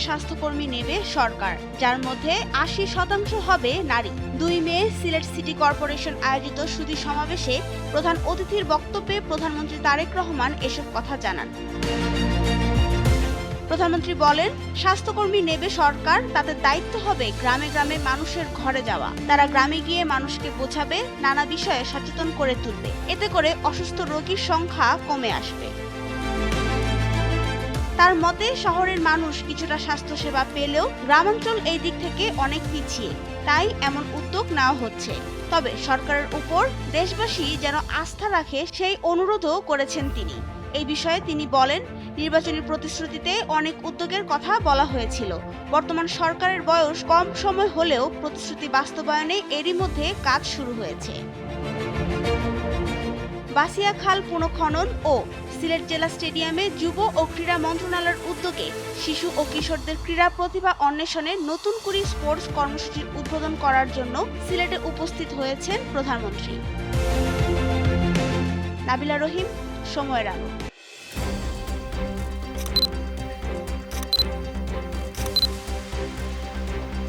স্বাস্থ্যকর্মী নেবে সরকার, যার মধ্যে ৮০% হবে নারী। ২ মে সিলেট সিটি কর্পোরেশন আয়োজিত সুধী সমাবেশে প্রধান অতিথির বক্তব্যে প্রধানমন্ত্রী তারেক রহমান এসব কথা জানান। প্রধানমন্ত্রী বলেন, স্বাস্থ্যকর্মী নেবে সরকার, তাদের দায়িত্ব হবে গ্রামে গ্রামে মানুষের ঘরে যাওয়া। তারা গ্রামে গিয়ে মানুষকে বোঝাবে, নানা বিষয়ে সচেতন করে তুলবে। এতে করে অসুস্থ রোগীর সংখ্যা কমে আসবে। তার মতে, শহরের মানুষ কিছুটা স্বাস্থ্যসেবা পেলেও গ্রামাঞ্চল এই দিক থেকে অনেক পিছিয়ে, তাই এমন উদ্যোগ নেওয়া হচ্ছে। তবে সরকারের উপর দেশবাসী যেন আস্থা রাখে, সেই অনুরোধও করেছেন তিনি। এই বিষয়ে তিনি বলেন, নির্বাচনী প্রতিশ্রুতিতে অনেক উদ্যোগের কথা বলা হয়েছিল। বর্তমান সরকারের বয়স কম সময় হলেও প্রতিশ্রুতি বাস্তবায়নে এরই মধ্যে কাজ শুরু হয়েছে। বাসিয়া খাল পুনঃখনন ও সিলেট জেলা স্টেডিয়ামে যুব ও ক্রীড়া মন্ত্রণালয়ের উদ্যোগে শিশু ও কিশোরদের ক্রীড়া প্রতিভা অন্বেষণে নতুন করে স্পোর্টস কর্মসূচির উদ্বোধন করার জন্য সিলেটে উপস্থিত হয়েছেন প্রধানমন্ত্রী। নাবিলা রহিম, সময়ের আলো।